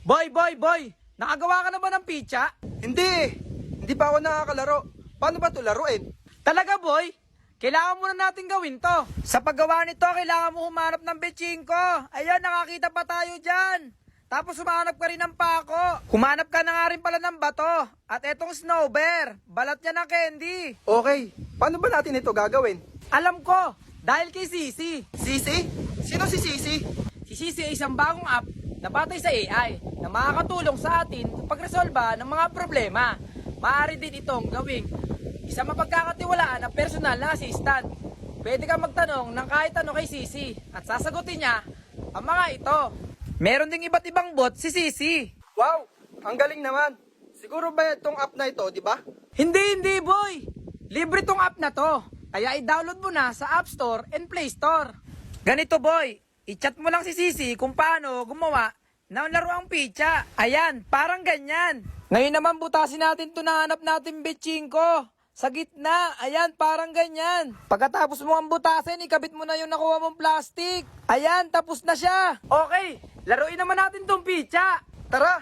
Boy! Nakagawa ka na ba ng pizza? Hindi pa ako nakakalaro. Paano ba ito laruin? Talaga, boy? Kailangan muna natin gawin to. Sa paggawa nito, kailangan mo humanap ng betchingko. Ayan, nakakita pa tayo dyan. Tapos humanap ka rin ng pako. Humanap ka na nga rin pala ng bato. At etong snow bear, balat niya ng candy. Okay, paano ba natin ito gagawin? Alam ko, dahil kay Sisi. Sisi? Sino si Sisi? Si Sisi ay isang bagong app na batay sa AI na makakatulong sa atin sa pagresolba ng mga problema. Maaari din itong gawing isang mapagkakatiwalaan ng personal na assistant. Pwede kang magtanong ng kahit ano kay Sisi at sasagutin niya ang mga ito. Meron ding iba't ibang bot si Sisi. Wow, ang galing naman. Siguro ba itong app na ito, di ba? Hindi boy! Libre tong app na to. Kaya i-download mo na sa App Store and Play Store. Ganito boy, i-chat mo lang si Sisi kung paano gumawa ng laruang pizza. Ayan, parang ganyan. Ngayon naman butasin natin to na hanap natin betchingko. Sa gitna, ayan, parang ganyan. Pagkatapos mo ang butasin, ikabit mo na yung nakuha mong plastic. Ayan, tapos na siya. Okay, laruin naman natin tong pizza. Tara!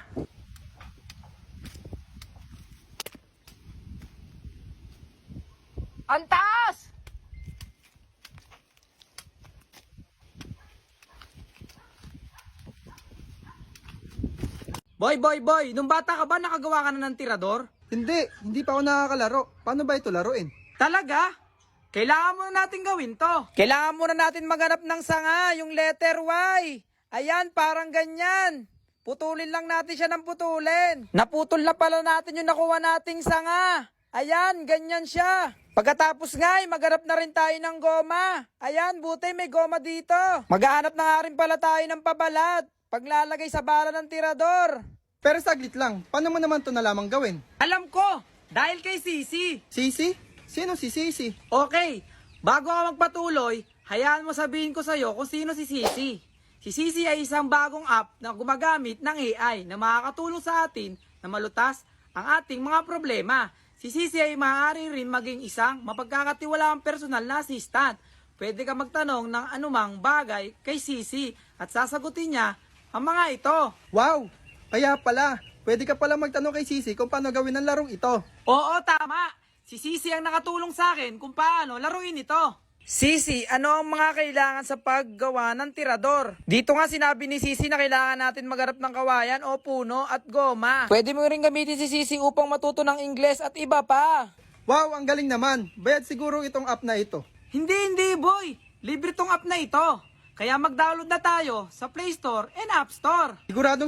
Ang taas! Boy, nung bata ka ba nakagawa ka na ng tirador? Hindi pa ako nakakalaro. Paano ba ito laruin? Talaga? Kailangan muna natin gawin to. Kailangan muna natin maghanap ng sanga, yung letter Y. Ayan, parang ganyan. Putulin lang natin siya ng putulin. Naputol na pala natin yung nakuha nating sanga. Ayan, ganyan siya. Pagkatapos nga, maghanap na rin tayo ng goma. Ayan, buti may goma dito. Maghahanap na nga rin pala tayo ng pabalat. Paglalagay sa bala ng tirador. Pero saglit lang, paano mo naman ito nalamang gawin? Alam ko, dahil kay Sisi. Sisi? Sino si Sisi? Okay, bago ka magpatuloy, hayaan mo sabihin ko sa'yo kung sino si Sisi. Si Sisi ay isang bagong app na gumagamit ng AI na makakatulong sa atin na malutas ang ating mga problema. Si Sisi ay maaari rin maging isang mapagkakatiwalaang personal na assistant. Pwede ka magtanong ng anumang bagay kay Sisi at sasagutin niya ang mga ito. Wow! Kaya pala, pwede ka pala magtanong kay Sisi kung paano gawin ang larong ito. Oo, tama. Si Sisi ang nakatulong sa akin kung paano laruin ito. Sisi, ano ang mga kailangan sa paggawa ng tirador? Dito nga sinabi ni Sisi na kailangan natin maghanap ng kawayan o puno at goma. Pwede mo rin gamitin si Sisi upang matuto ng Ingles at iba pa. Wow, ang galing naman. Bayad siguro itong app na ito. Hindi boy. Libre tong app na ito. Kaya mag-download na tayo sa Play Store and App Store.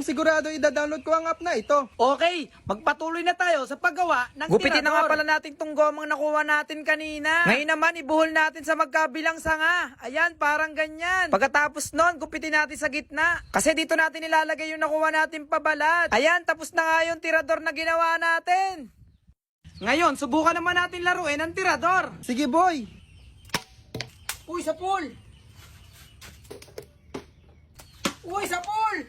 Sigurado ida-download ko ang app na ito. Okay, magpatuloy na tayo sa paggawa ng Gupitin tirador. Na nga pala natin tong gomang nakuha natin kanina. Ngayon naman, ibuhol natin sa magkabilang sanga. Ayan, parang ganyan. Pagkatapos nun, gupitin natin sa gitna. Kasi dito natin ilalagay yung nakuha natin pabalat. Ayan, tapos na nga yung tirador na ginawa natin. Ngayon, subukan naman natin laruin ang tirador. Sige boy! Uy, sa pool! Uy, sa pool!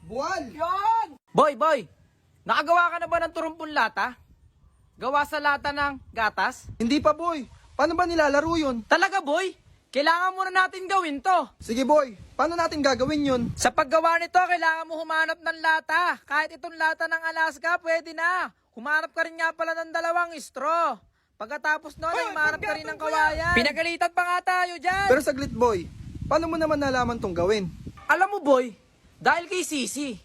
Buwan! Yan! Boy! Nakagawa ka na ba ng turumpong lata? Gawa sa lata ng gatas? Hindi pa boy! Paano ba nilalaro yun? Talaga, boy? Kailangan muna natin gawin to. Sige boy, paano natin gagawin yun? Sa paggawa nito, kailangan mo humanap ng lata. Kahit itong lata ng Alaska, pwede na. Humanap ka rin nga pala ng 2 straw. Pagkatapos nun, ay humanap ka rin ng kawayan. Pinagalitan pa nga tayo dyan. Pero saglit boy, paano mo naman nalaman tong gawin? Alam mo boy, dahil kay Sisi.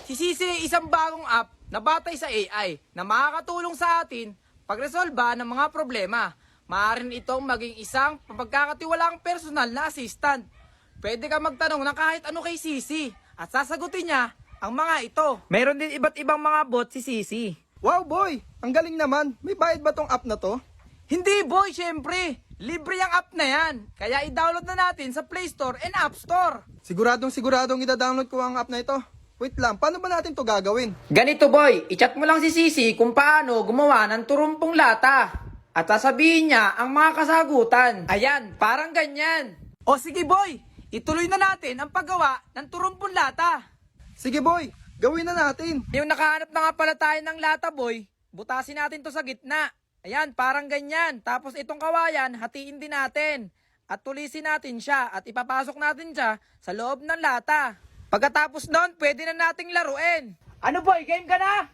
Si Sisi ay isang bagong app na batay sa AI na makakatulong sa atin pagresolba ng mga problema. Maaaring itong maging isang pagkakatiwalaang personal na assistant. Pwede ka magtanong ng kahit ano kay Sisi at sasagutin niya ang mga ito. Meron din iba't ibang mga bot si Sisi. Wow boy, ang galing naman. May bayad ba tong app na to? Hindi boy, syempre. Libre yung app na yan. Kaya i-download na natin sa Play Store and App Store. Siguradong ida-download ko ang app na ito. Wait lang, paano ba natin to gagawin? Ganito boy, i-chat mo lang si Sisi kung paano gumawa ng turumpong lata. At sasabihin niya ang mga kasagutan. Ayan, parang ganyan. O sige boy, ituloy na natin ang paggawa ng turumpong lata. Sige boy, gawin na natin. Yung nakahanap na nga pala tayo ng lata boy, butasin natin to sa gitna. Ayan, parang ganyan. Tapos itong kawayan, hatiin din natin. at tulisin natin siya at ipapasok natin siya sa loob ng lata. Pagkatapos nun, pwede na nating laruin. Ano boy, game ka na?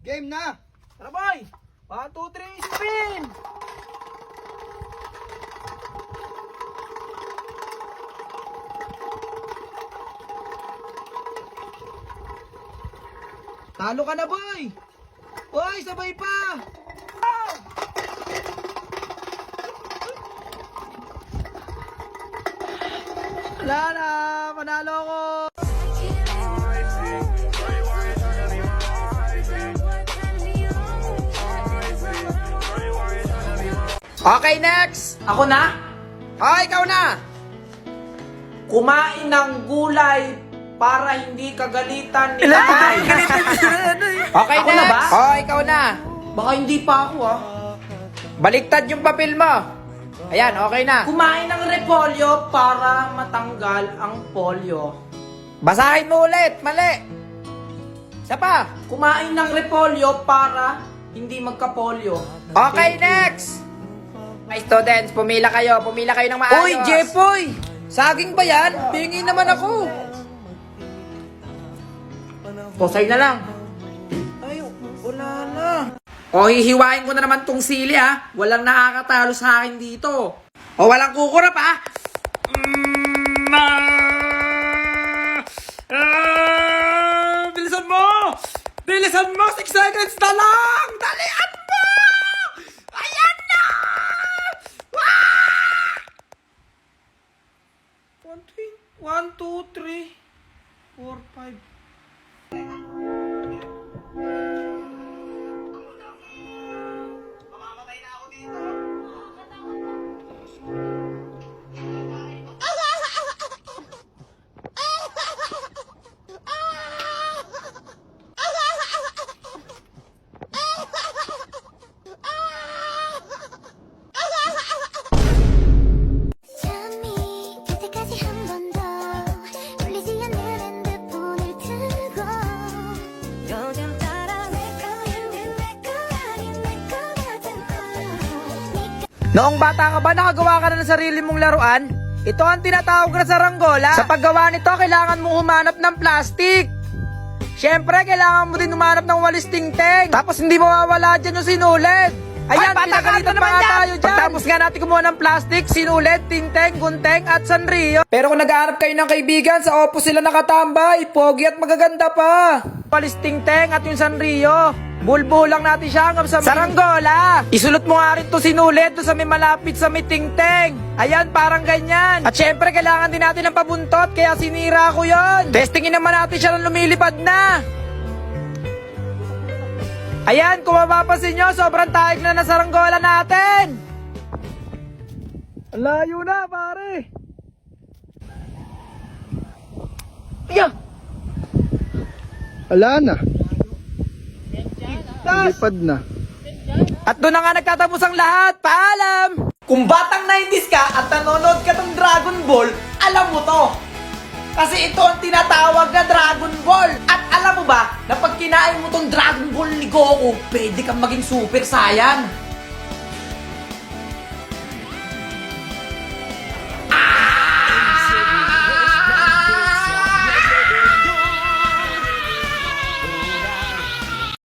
Game na! Tara boy! 1, 2, 3, spin! Talo ka na boy! Boy, sabay pa! Wala na! Panalo ko! Okay, next! Ako na? Ikaw na! Kumain ng gulay para hindi kagalitan ni tatay. Okay, ako next! Na ba? Ikaw na. Baka hindi pa ako, Baliktad yung papel mo. Ayan, okay na. Kumain ng repolyo para matanggal ang polio. Basahin mo ulit, mali. Isa pa. Kumain ng repolyo para hindi magka-polio. Okay, next! Mga students, pumila kayo ng maayos. Uy, Jepoy! Saging ba yan? Pingi naman ako. Posay na lang. Ay, wala na. Hihiwain ko na naman tong sili, Walang nakakatalo sa akin dito. Walang kukurap, Bilisan mo! Bilisan mo! 6 seconds na lang! Dalian mo! Ayan na! 1, 2, 3, 4, 5. 잠이 들 때까지 한 번 더 울리지 않는 핸드폰을 들고 요즘 따라 내 거야 내 거 같은 거 Noong bata ka ba, nakagawa ka na ng sarili mong laruan? Ito ang tinatawag na saranggola. Sa paggawa nito, kailangan mo humanap ng plastic. Siyempre, kailangan mo din humanap ng walis tingteng. Tapos hindi mawawala dyan yung sinulid. Ayan, pinagalitan pa nga tayo dyan. Pagtapos nga natin kumuha ng plastic, sinulid, tinteng, gunteng, at sanrio. Pero kung nag-aarap kayo ng kaibigan, sa opos sila nakatambay. Pogi at magaganda pa. Walis tingteng at yung sanrio. Bulbuh lang natin siya hanggang sa saranggola. Isulot mo nga rin to sinulid to sa may malapit sa may tingteng. Ayan, parang ganyan. At syempre, kailangan din natin ng pabuntot, kaya sinira ko yon. Testingin naman natin siya ng lumilipad na. Ayan, kung mapapansin nyo, sobrang taig na saranggola natin. Ang layo na, pare. Ayan. Wala na. Lipad na. At doon na nga nagtatapos ang lahat. Paalam! Kung batang 90s ka at nanonood ka ng Dragon Ball, alam mo to. Kasi ito ang tinatawag na Dragon Ball. At alam mo ba, na pag kinain mo tong Dragon Ball ni Goku, pwede kang maging Super Saiyan.